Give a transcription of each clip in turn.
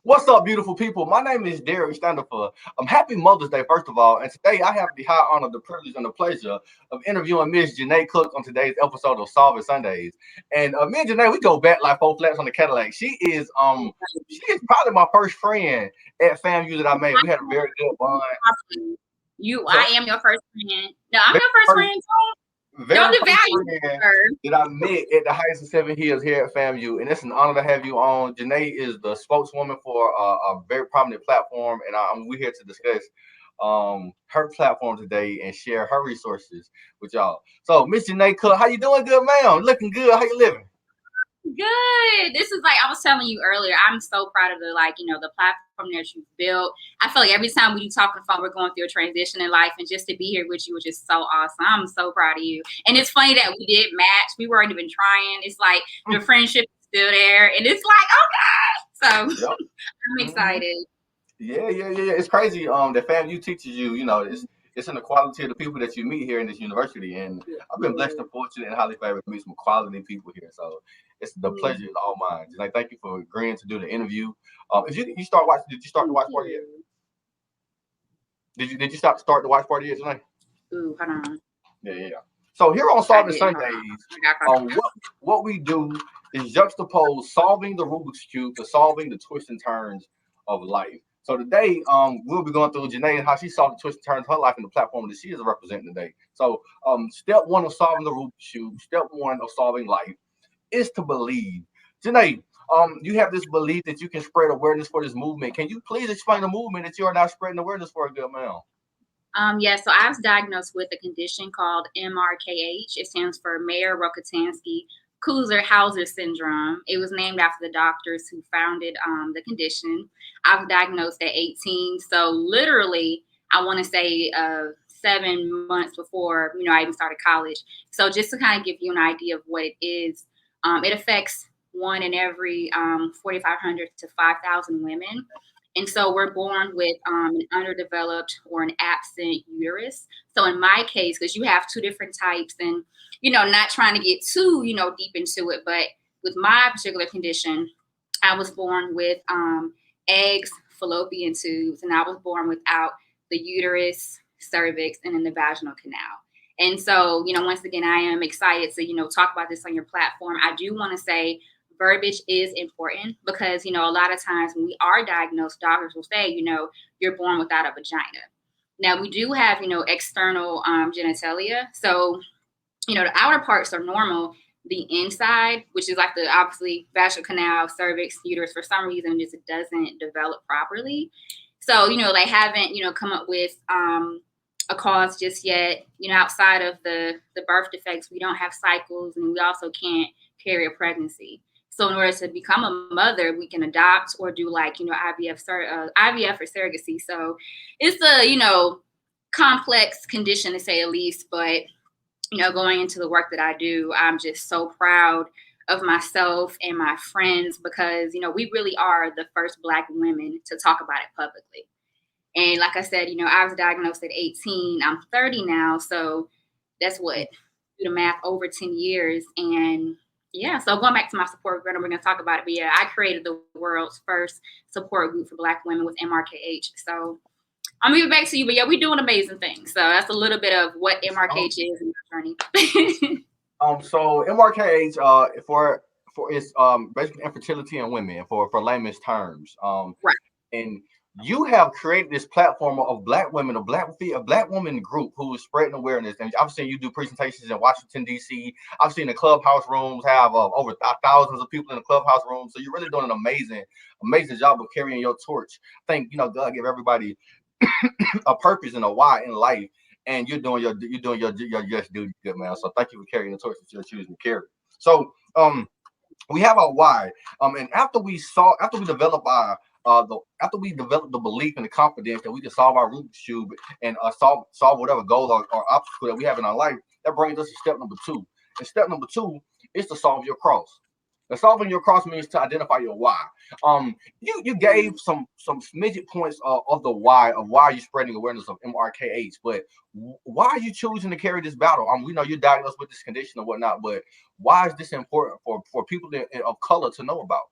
What's up, beautiful people? My name is Derek Standifer. Happy Mother's Day, first of all. And today I have the high honor, the privilege, and the pleasure of interviewing Miss Janay Cook on today's episode of Solving Sundays. And me and Janay, we go back like four flats on the Cadillac. She is probably my first friend at FAMU that I made. We had a very good bond. I am your first friend. No, I'm your first friend too. Very Don't first devalue friend her. that I met at the Heights of Seven Hills here at FAMU, and it's an honor to have you on. Janay is the spokeswoman for a very prominent platform, and we're here to discuss her platform today and share her resources with y'all. So, Miss Janay Cook, how you doing? Good, ma'am. Looking good. How you living? Good. This is like I was telling you earlier. I'm so proud of the platform that you've built. I feel like every time we talk on the phone, we're going through a transition in life, and just to be here with you was just so awesome. I'm so proud of you. And it's funny that we did match. We weren't even trying. It's like the friendship is still there, and it's like okay. So Yep. I'm excited. Yeah. It's crazy. That FAMU teaches you. It's in the quality of the people that you meet here in this university, and I've been blessed and fortunate and highly favored to meet some quality people here. So it's the pleasure is all mine. Just like thank you for agreeing to do the interview. If you start watching, did you start the watch party yet? Did you start the watch party yet tonight? Ooh, hold on. Yeah. So here on Solving Sundays, what we do is juxtapose solving the Rubik's Cube to solving the twists and turns of life. So today, we'll be going through Janay and how she solved the twists and turns of her life in the platform that she is representing today. So, step one of solving the Rubik's Cube, step one of solving life is to believe. Janay, you have this belief that you can spread awareness for this movement. Can you please explain the movement that you are now spreading awareness for, good man? Yeah, so I was diagnosed with a condition called Mrkh. It stands for Mayer-Rokitansky-Kuzer-Hauser syndrome. It was named after the doctors who founded the condition. I was diagnosed at 18, so literally, I want to say 7 months before I even started college. So just to kind of give you an idea of what it is, it affects one in every 4,500 to 5,000 women. And so we're born with an underdeveloped or an absent uterus. So in my case, because you have two different types, and not trying to get too deep into it, but with my particular condition, I was born with eggs, fallopian tubes, and I was born without the uterus, cervix, and then the vaginal canal. And so, once again, I am excited to, talk about this on your platform. I do want to say verbiage is important because, a lot of times when we are diagnosed, doctors will say, you're born without a vagina. Now, we do have, external genitalia. So, the outer parts are normal. The inside, which is like the obviously vaginal canal, cervix, uterus, for some reason, just it doesn't develop properly. So, they haven't, come up with a cause just yet. Outside of the birth defects, we don't have cycles, and we also can't carry a pregnancy. So in order to become a mother, we can adopt or do IVF or surrogacy. So it's a, complex condition to say the least. But, going into the work that I do, I'm just so proud of myself and my friends because, we really are the first Black women to talk about it publicly. And like I said, I was diagnosed at 18. I'm 30 now. So that's what, do the math, over 10 years. And yeah, so going back to my support group, we're going to talk about it. But yeah, I created the world's first support group for Black women with Mrkh. So I'll move it back to you. But yeah, we're doing amazing things. So that's a little bit of what Mrkh is in my journey. So Mrkh, for its basically infertility in women, for layman's terms. Right. And you have created this platform of Black women, a Black woman group who is spreading awareness. And I've seen you do presentations in Washington, D.C. I've seen the clubhouse rooms have over thousands of people in the clubhouse room. So you're really doing an amazing job of carrying your torch. I think, God give everybody a purpose and a why in life. And you're doing your just duty, good man. So thank you for carrying the torch that you're choosing to carry. So we have our why. And after we develop the belief and the confidence that we can solve our Rubik's Cube and solve whatever goal or obstacle that we have in our life, that brings us to step number 2. And step number 2 is to solve your cross. And solving your cross means to identify your why. You gave some smidget points of the why you're spreading awareness of Mrkh, but why are you choosing to carry this battle? We know you're diagnosed with this condition or whatnot, but why is this important for people of color to know about?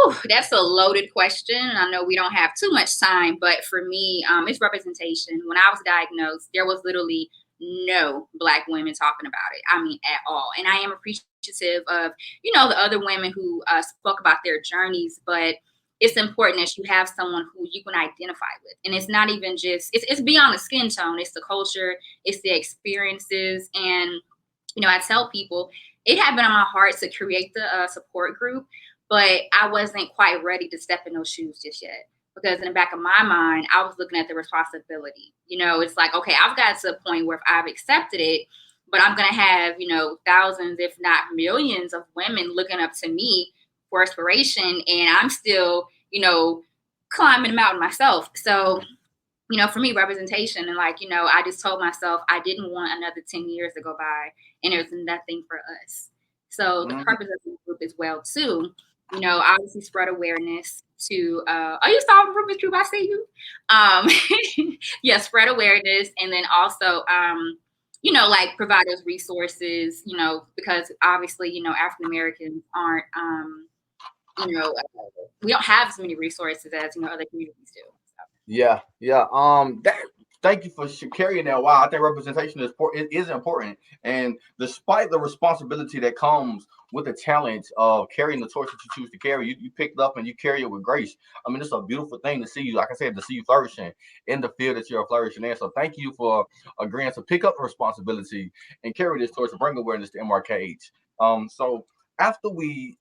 Whew, that's a loaded question. I know we don't have too much time, but for me, it's representation. When I was diagnosed, there was literally no Black women talking about it. I mean, at all. And I am appreciative of, the other women who spoke about their journeys, but it's important that you have someone who you can identify with. And it's not even just, it's beyond the skin tone. It's the culture, it's the experiences. And, I tell people it had been on my heart to create the support group, but I wasn't quite ready to step in those shoes just yet. Because in the back of my mind, I was looking at the responsibility. It's like, okay, I've got to a point where if I've accepted it, but I'm going to have, thousands, if not millions of women looking up to me for inspiration. And I'm still, climbing the mountain myself. So, for me, representation and I just told myself I didn't want another 10 years to go by and there's nothing for us. So the purpose of the group as well, too, obviously spread awareness to, are you solving Rubik's Cube? I see you. Yeah, spread awareness. And then also, provide those resources, because obviously, African Americans aren't, we don't have as many resources as, other communities do. So. Yeah. Thank you for carrying that. Wow, I think representation is important, and despite the responsibility that comes with the talent of carrying the torch that you choose to carry, you pick it up and you carry it with grace. I mean, it's a beautiful thing to see you. Like I said, to see you flourishing in the field that you're flourishing in. So, thank you for agreeing to pick up the responsibility and carry this torch to bring awareness to Mrkh. So after we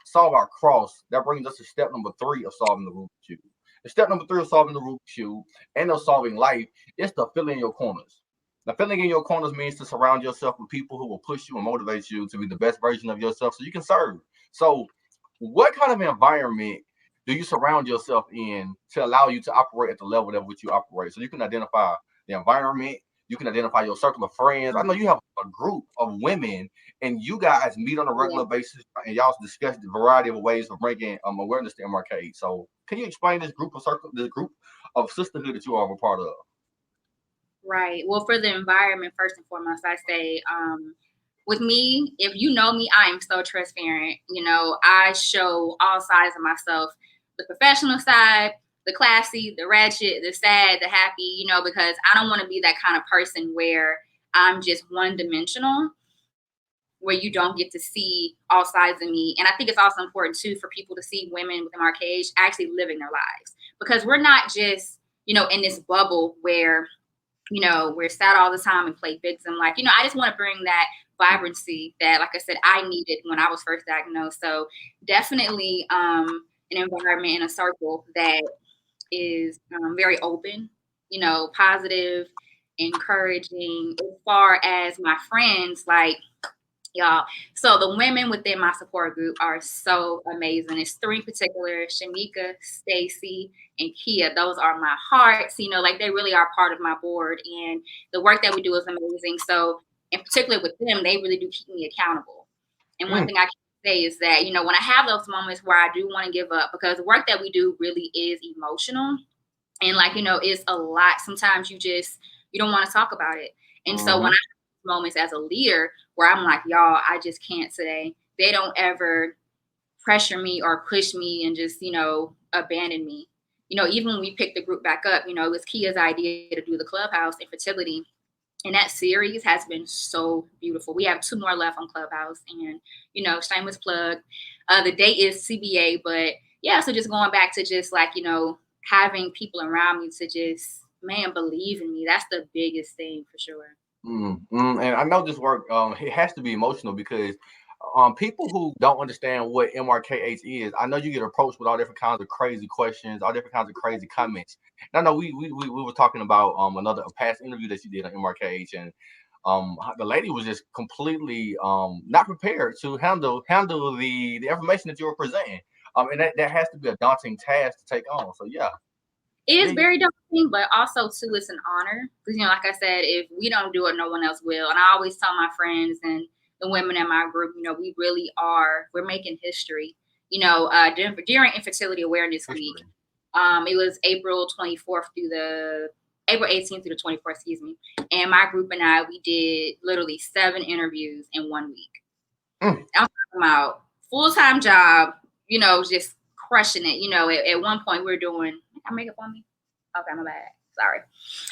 solve our cross, that brings us to step number 3 of solving the Rubik's Cube. The step number 3 of solving the Rubik's Cube and of solving life is to fill in your corners. Now, filling in your corners means to surround yourself with people who will push you and motivate you to be the best version of yourself so you can serve. So, what kind of environment do you surround yourself in to allow you to operate at the level at which you operate? So, you can identify the environment, you can identify your circle of friends. I know you have a group of women and you guys meet on a regular basis and y'all discuss the variety of ways of bringing awareness to Mrkh. So can you explain this group of sisterhood that you are a part of? Right. Well, for the environment, first and foremost, I say, with me, if you know me, I am so transparent. I show all sides of myself, the professional side, the classy, the ratchet, the sad, the happy, because I don't want to be that kind of person where I'm just one dimensional, where you don't get to see all sides of me. And I think it's also important too for people to see women within our age actually living their lives, because we're not just, in this bubble where, we're sad all the time and play victim. I just want to bring that vibrancy that, like I said, I needed when I was first diagnosed. So definitely an environment and a circle that is very open, positive, encouraging. As far as my friends, y'all. So the women within my support group are so amazing. It's 3 in particular: Shamika, Stacy, and Kia. Those are my hearts. They really are part of my board, and the work that we do is amazing. So in particular with them, they really do keep me accountable. And one thing I can say is that, when I have those moments where I do want to give up, because the work that we do really is emotional, and it's a lot. Sometimes you don't want to talk about it. And so when I have moments as a leader where I'm like, y'all, I just can't today, they don't ever pressure me or push me and just, abandon me. Even when we picked the group back up, it was Kia's idea to do the Clubhouse Infertility. And that series has been so beautiful. We have 2 more left on Clubhouse, and, shameless plug. The date is CBA, but yeah, so just going back to just having people around me to just, believe in me. That's the biggest thing for sure. And I know this work, it has to be emotional because people who don't understand what Mrkh is, I know you get approached with all different kinds of crazy questions, all different kinds of crazy comments. And I know we were talking about a past interview that you did on Mrkh, and the lady was just completely not prepared to handle the information that you were presenting. And that has to be a daunting task to take on. So yeah. It is very daunting, but also too, it's an honor because like I said, if we don't do it, no one else will. And I always tell my friends and the women in my group, we really we're making history. During Infertility Awareness Week, it was April 24th through April 18th through the 24th, excuse me. And my group and I, we did literally 7 interviews in 1 week. I'm talking about full-time job, just crushing it. At one point we were doing, I makeup on me. Okay, my bad. Sorry.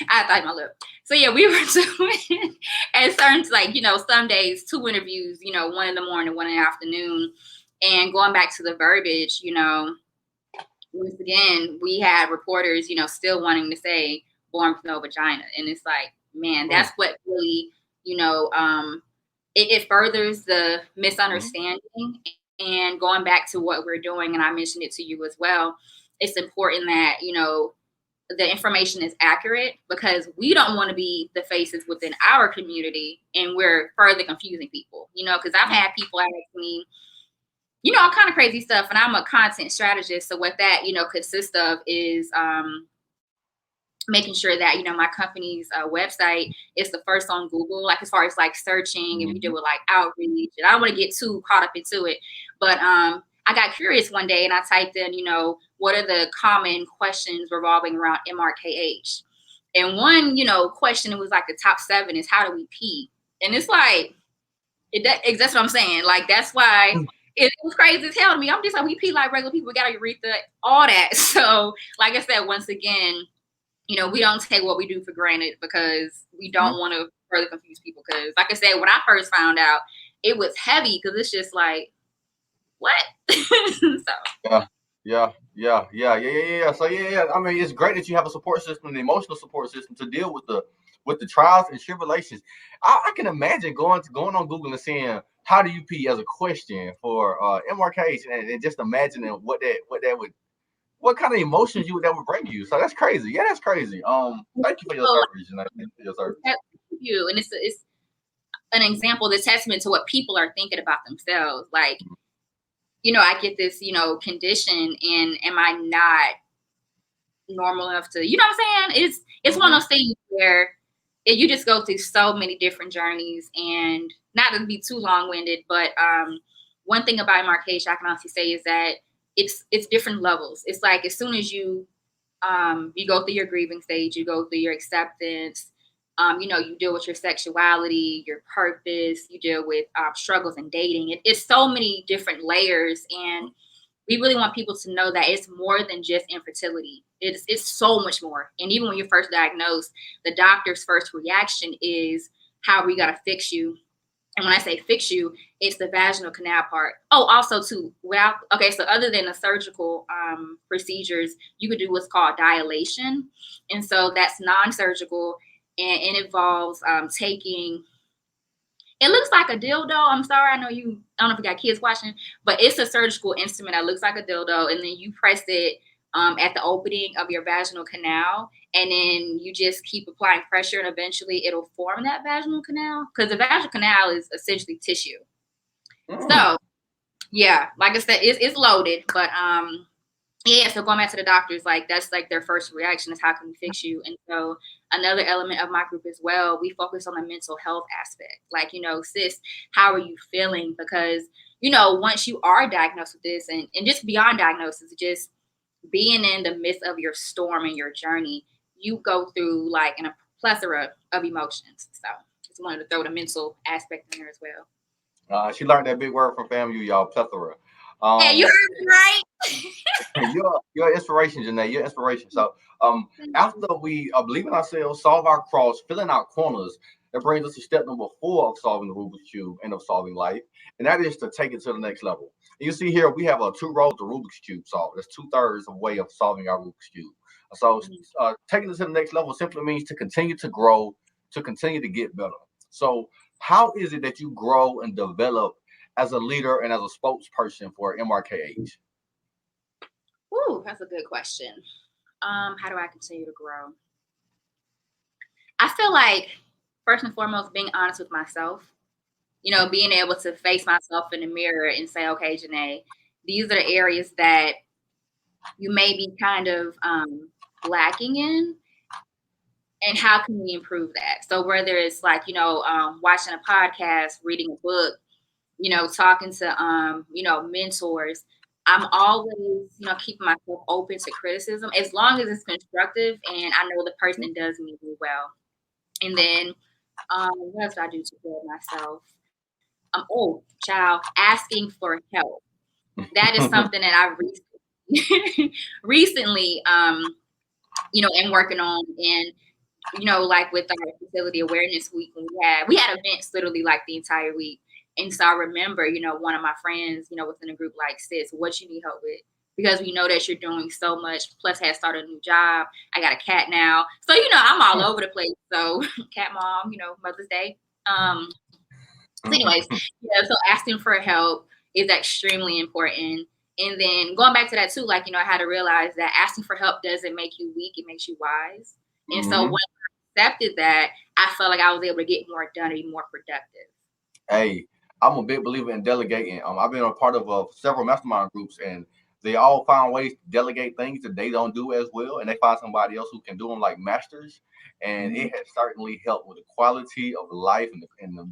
I thought my lip. So yeah, we were doing at certain, like, some days 2 interviews, 1 in the morning, 1 in the afternoon. And going back to the verbiage, once again, we had reporters, still wanting to say born with no vagina. And it's like, man, that's what really, it furthers the misunderstanding. And going back to what we're doing, and I mentioned it to you as well, it's important that, the information is accurate, because we don't want to be the faces within our community and we're further confusing people, because I've had people ask me, all kind of crazy stuff. And I'm a content strategist. So what that, consists of is making sure that, my company's website is the first on Google, like as far as like searching, and we deal with like outreach. And I don't want to get too caught up into it. But I got curious one day and I typed in, what are the common questions revolving around MRKH? And one, question, it was like the top 7 is, how do we pee? And it's like, that's what I'm saying. Like, that's why it was crazy as hell to me. I'm just like, we pee like regular people. We got to urethra, all that. So, like I said, once again, we don't take what we do for granted, because we don't want to further confuse people. Because, like I said, when I first found out, it was heavy, because it's just like, what? So. Yeah. So yeah. I mean, it's great that you have a support system, an emotional support system, to deal with the trials and tribulations. I can imagine going on Google and seeing how do you pee as a question for MRKs, and just imagining what kind of emotions that would bring you. So that's crazy. Yeah, that's crazy. Thank you for your service, Janay. Thank you for your service. Thank you. And it's an example, the testament to what people are thinking about themselves. Like, I get this, condition, and am I not normal enough to, what I'm saying? It's one of those things where you just go through so many different journeys, and not to be too long-winded, but one thing about Mrkh I can honestly say is that it's different levels. It's like, as soon as you go through your grieving stage, you go through your acceptance, you deal with your sexuality, your purpose, you deal with struggles in dating. It's so many different layers, and we really want people to know that it's more than just infertility. It's so much more. And even when you're first diagnosed, the doctor's first reaction is, how are we gonna fix you? And when I say fix you, it's the vaginal canal part. Oh, also too, so other than the surgical procedures, you could do what's called dilation. And so that's non-surgical, and it involves taking, it looks like a dildo. I'm sorry, I don't know if you got kids watching, but it's a surgical instrument that looks like a dildo, and then you press it at the opening of your vaginal canal, and then you just keep applying pressure, and eventually it'll form that vaginal canal, because the vaginal canal is essentially tissue. So yeah, like I said, it's loaded, but yeah, so going back to the doctors, like, that's like their first reaction is, how can we fix you? And so another element of my group as well, we focus on the mental health aspect. Like, sis, how are you feeling? Because, once you are diagnosed with this, and just beyond diagnosis, just being in the midst of your storm and your journey, you go through like a plethora of emotions. So just wanted to throw the mental aspect in there as well. She learned that big word from FAMU, y'all, plethora. Yeah, you heard me right. You're inspiration, Janay. You're inspiration. So after we believe in ourselves, solve our cross, filling out corners, that brings us to step number 4 of solving the Rubik's Cube and of solving life. And that is to take it to the next level. And you see here, we have 2 rows of Rubik's Cube solved. That's 2/3 of the way of solving our Rubik's Cube. So taking it to the next level simply means to continue to grow, to continue to get better. So how is it that you grow and develop as a leader and as a spokesperson for MRKH? Ooh, that's a good question. How do I continue to grow? I feel like, first and foremost, being honest with myself. Being able to face myself in the mirror and say, okay, Janay, these are the areas that you may be kind of lacking in, and how can we improve that? So whether it's like, watching a podcast, reading a book, talking to, mentors, I'm always, keeping myself open to criticism, as long as it's constructive and I know the person does me really well. And then what else do I do to build myself? Child, asking for help. That is something that I've recently, am working on. And like with our fertility awareness week, when we had events literally like the entire week. And so I remember, one of my friends, within the group, like, sis, what you need help with? Because we know that you're doing so much, plus had started a new job. I got a cat now. So, I'm all over the place. So cat mom, Mother's Day. So anyways, so asking for help is extremely important. And then going back to that too, like, I had to realize that asking for help doesn't make you weak, it makes you wise. And so when I accepted that, I felt like I was able to get more done and be more productive. Hey, I'm a big believer in delegating. I've been a part of several mastermind groups, and they all find ways to delegate things that they don't do as well, and they find somebody else who can do them like masters. And it has certainly helped with the quality of life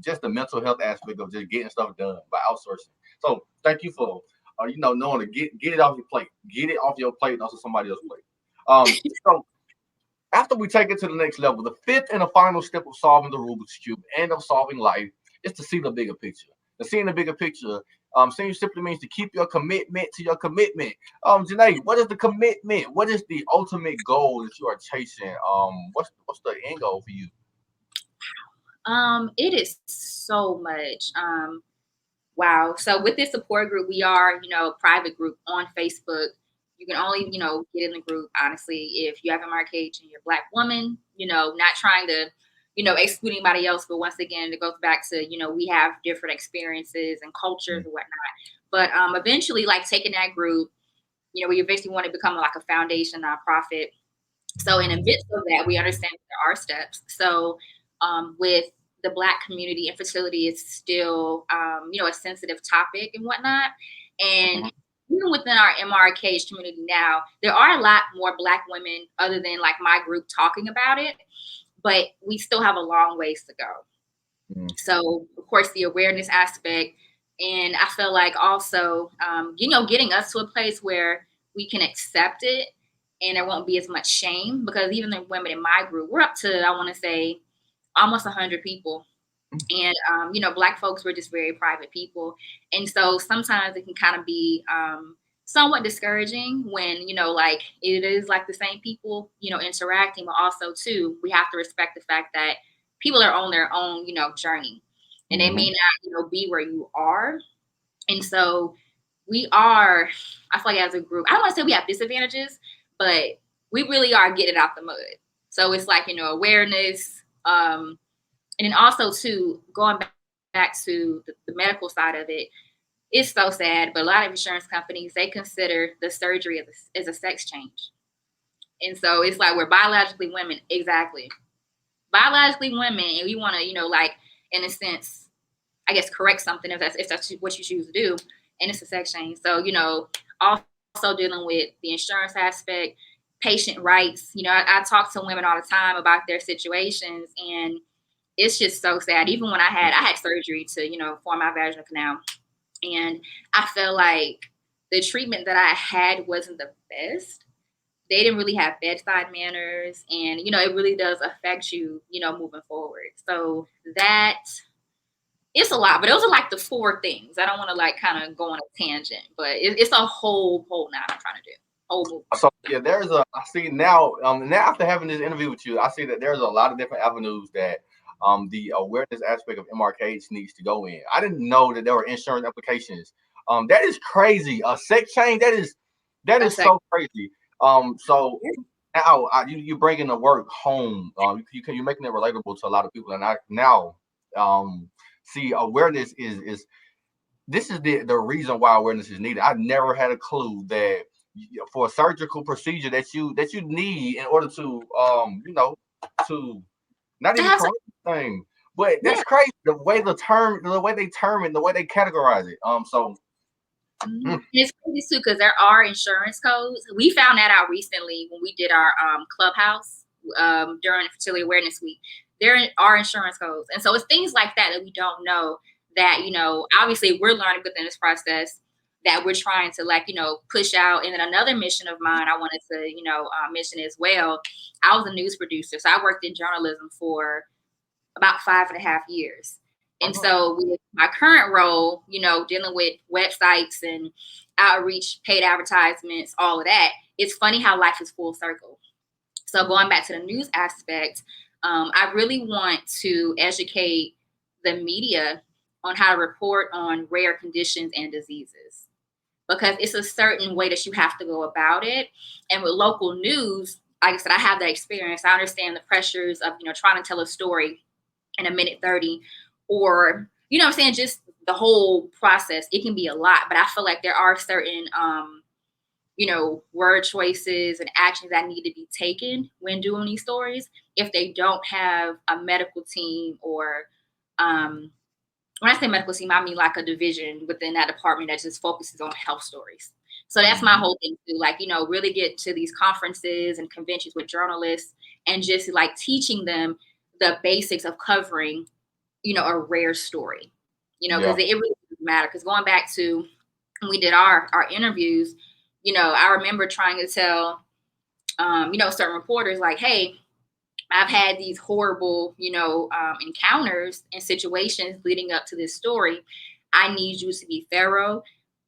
just the mental health aspect of just getting stuff done by outsourcing. So thank you for knowing to get it off your plate, get it off your plate, and also somebody else's plate. So after we take it to the next level, the fifth and the final step of solving the Rubik's Cube and of solving life is to see the bigger picture. And seeing the bigger picture, seeing simply means to keep your commitment to your commitment. Janay, what is the commitment? What is the ultimate goal that you are chasing? What's the end goal for you? It is so much. Wow. So with this support group, we are, a private group on Facebook. You can only, get in the group, honestly, if you have a Mrkh and you're a Black woman, not trying to, exclude anybody else. But once again, it goes back to, we have different experiences and cultures and whatnot. But eventually, like, taking that group, we eventually want to become like a foundation nonprofit. So in the midst of that, we understand there are steps. So with the Black community, infertility is still, a sensitive topic and whatnot. And even within our Mrkh community now, there are a lot more Black women other than like my group talking about it, but we still have a long ways to go. So of course the awareness aspect, and I feel like also, getting us to a place where we can accept it and there won't be as much shame, because even the women in my group, we're up to, I want to say, almost 100 people. And, Black folks were just very private people. And so sometimes it can kind of be somewhat discouraging when, like, it is like the same people, interacting, but also too, we have to respect the fact that people are on their own, journey, and they may not, be where you are. And so I feel like as a group, I don't want to say we have disadvantages, but we really are getting out the mud. So it's like, awareness, and then also too, going back to the medical side of it, it's so sad, but a lot of insurance companies, they consider the surgery as a sex change. And so it's like, we're biologically women, exactly. Biologically women, and we want to, like, in a sense, I guess, correct something if that's what you choose to do, and it's a sex change. So, also dealing with the insurance aspect, patient rights. I talk to women all the time about their situations, and it's just so sad. Even when I had surgery to, form my vaginal canal, and I feel like the treatment that I had wasn't the best. They didn't really have bedside manners, and it really does affect you, moving forward. So that, it's a lot, but those are like the four things. I don't want to like kind of go on a tangent, but it's a whole now I'm trying to do. Whole movement. So yeah, I see now, now after having this interview with you, I see that there's a lot of different avenues that the awareness aspect of Mrkh needs to go in. I didn't know that there were insurance applications. That is crazy. A sex change, that is so crazy. So now you're bringing the work home. You're making it relatable to a lot of people, and I now see awareness is this is the reason why awareness is needed. I never had a clue that for a surgical procedure that you need in order to to not even correct the thing. But that's crazy. The way they term it, the way they categorize it. It's crazy too, because there are insurance codes. We found that out recently when we did our clubhouse during Fertility Awareness Week. There are insurance codes, and so it's things like that we don't know. That obviously we're learning within this process that we're trying to push out. And then another mission of mine I wanted to mention as well. I was a news producer, so I worked in journalism for about 5.5 years. And so with my current role, dealing with websites and outreach, paid advertisements, all of that, it's funny how life is full circle. So going back to the news aspect, I really want to educate the media on how to report on rare conditions and diseases, because it's a certain way that you have to go about it. And with local news, like I said, I have that experience. I understand the pressures of, trying to tell a story in a minute 30, or, what I'm saying, just the whole process. It can be a lot, but I feel like there are certain, word choices and actions that need to be taken when doing these stories if they don't have a medical team, or when I say medical team, I mean like a division within that department that just focuses on health stories. So that's my whole thing too. Like, really get to these conferences and conventions with journalists and just like teaching them the basics of covering, a rare story, because it really doesn't matter. Because going back to when we did our interviews, I remember trying to tell, certain reporters like, hey, I've had these horrible, encounters and situations leading up to this story. I need you to be thorough.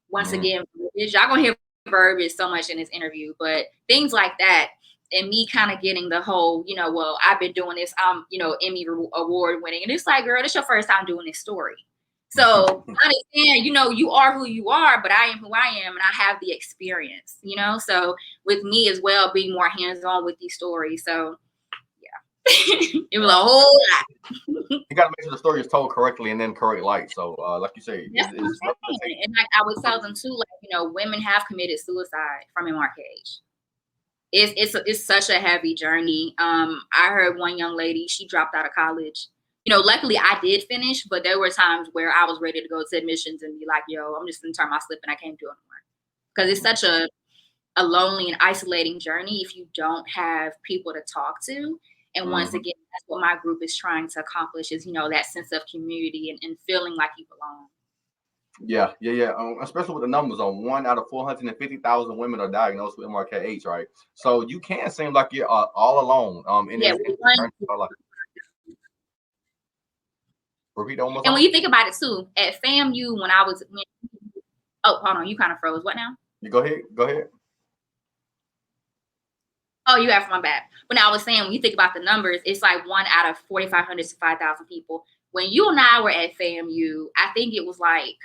Once again, y'all gonna hear verbiage so much in this interview, but things like that, and me kind of getting the whole, well, I've been doing this, I'm, Emmy award winning, and it's like, girl, this your first time doing this story. So I understand, you are who you are, but I am who I am, and I have the experience, So with me as well, being more hands-on with these stories. So it was a whole lot. You got to make sure the story is told correctly and then correct light. So, like you say, that's what I'm saying. And I would tell them too, like, women have committed suicide from Mrkh. It's such a heavy journey. I heard one young lady, she dropped out of college. Luckily I did finish, but there were times where I was ready to go to admissions and be like, yo, I'm just gonna turn my slip and I can't do it anymore. Because it's such a lonely and isolating journey if you don't have people to talk to. And once again, that's what my group is trying to accomplish is, that sense of community and feeling like you belong. Yeah. Especially with the numbers on 1 out of 450,000 women are diagnosed with Mrkh, right? So you can't seem like you're all alone. Repeat that one more time. And when you think about it too, at FAMU, oh, hold on, you kind of froze. What now? You go ahead. Oh, you have my back. But now I was saying, when you think about the numbers, it's like 1 out of 4,500 to 5,000 people. When you and I were at FAMU, I think it was like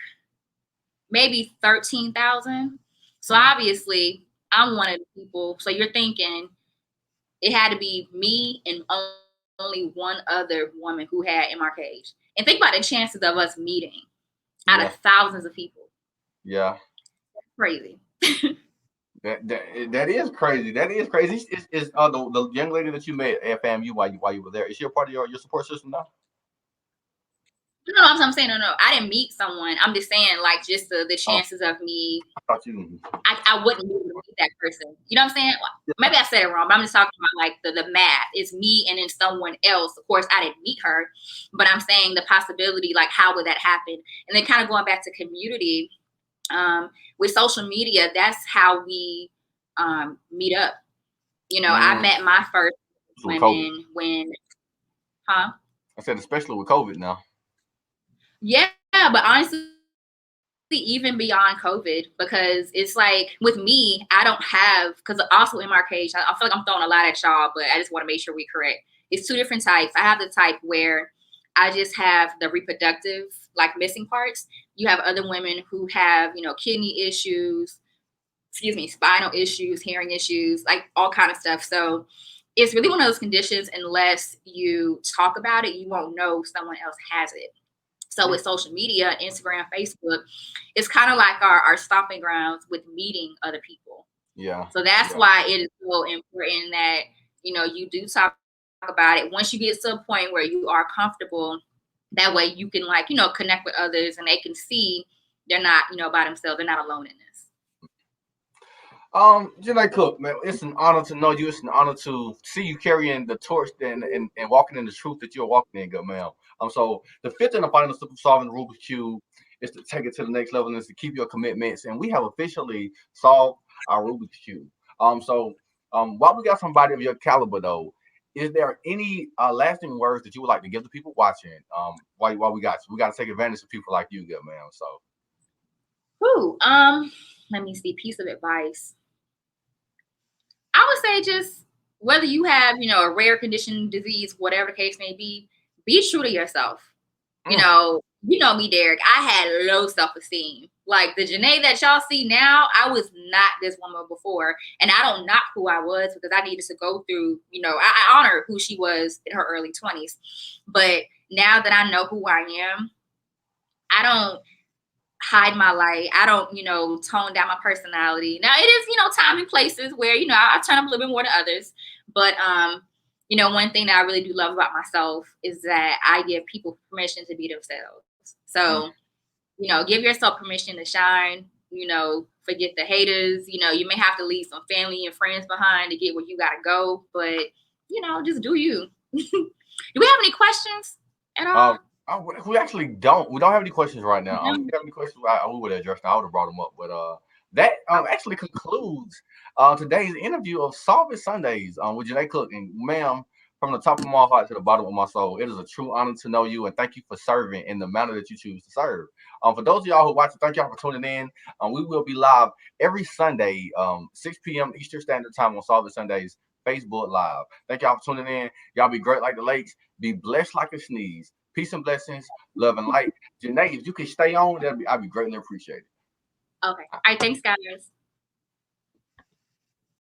maybe 13,000. So obviously, I'm one of the people. So you're thinking it had to be me and only one other woman who had Mrkh. And think about the chances of us meeting out of thousands of people. Yeah. That's crazy. That is crazy. That is crazy. Is the young lady that you met at FAMU while you were there, is she a part of your support system now? No, I'm saying no. I didn't meet someone. I'm just saying, like, just the chances of me. I wouldn't be able to meet that person. You know what I'm saying? Maybe I said it wrong, but I'm just talking about like the math. It's me and then someone else. Of course, I didn't meet her, but I'm saying the possibility, like, how would that happen? And then kind of going back to community, with social media, that's how we meet up. I met my first women when, I said, especially with COVID now. Yeah, but honestly, even beyond COVID, because it's like with me, I don't have, because also in Mrkh, I feel like I'm throwing a lot at y'all, but I just want to make sure we're correct. It's 2 different types. I have the type where I just have the reproductive, like, missing parts. You have other women who have, kidney issues, spinal issues, hearing issues, like all kind of stuff. So it's really one of those conditions, unless you talk about it, you won't know someone else has it. So with social media, Instagram, Facebook, it's kind of like our stomping grounds with meeting other people. Yeah. So that's why it is so important that, you do talk about it. Once you get to a point where you are comfortable, that way you can, like, connect with others and they can see they're not, by themselves. They're not alone in this. Janay Cook, man, it's an honor to know you. It's an honor to see you carrying the torch and walking in the truth that you're walking in, good man. So the fifth and the final step of solving the Rubik's Cube is to take it to the next level and is to keep your commitments. And we have officially solved our Rubik's Cube. While we got somebody of your caliber though, is there any lasting words that you would like to give the people watching? While we got to take advantage of people like you, good man. So, Whew, let me see. Piece of advice. I would say just whether you have, a rare condition, disease, whatever the case may be true to yourself. You know me, Derek. I had low self-esteem. Like the Janay that y'all see now, I was not this woman before. And I don't knock who I was because I needed to go through, I honor who she was in her early 20s. But now that I know who I am, I don't hide my light. I don't, tone down my personality. Now it is, time and places where, I turn up a little bit more than others. But one thing that I really do love about myself is that I give people permission to be themselves. So, give yourself permission to shine, forget the haters. You may have to leave some family and friends behind to get where you gotta go, but just do you. Do we have any questions at all? We actually don't. We don't have any questions right now. No. If we have any questions, we would have addressed them. I would have brought them up. But that actually concludes today's interview of Solve Sundays with Janay Cook. And ma'am, from the top of my heart to the bottom of my soul, it is a true honor to know you, and thank you for serving in the manner that you choose to serve. For those of y'all who watch, thank y'all for tuning in. We will be live every Sunday, 6 p.m. Eastern Standard Time on Solve Sundays Facebook Live. Thank y'all for tuning in. Y'all be great like the lakes. Be blessed like a sneeze. Peace and blessings, love and light. Janay, if you can stay on, I'd be greatly appreciated. Okay. All right. Thanks, guys.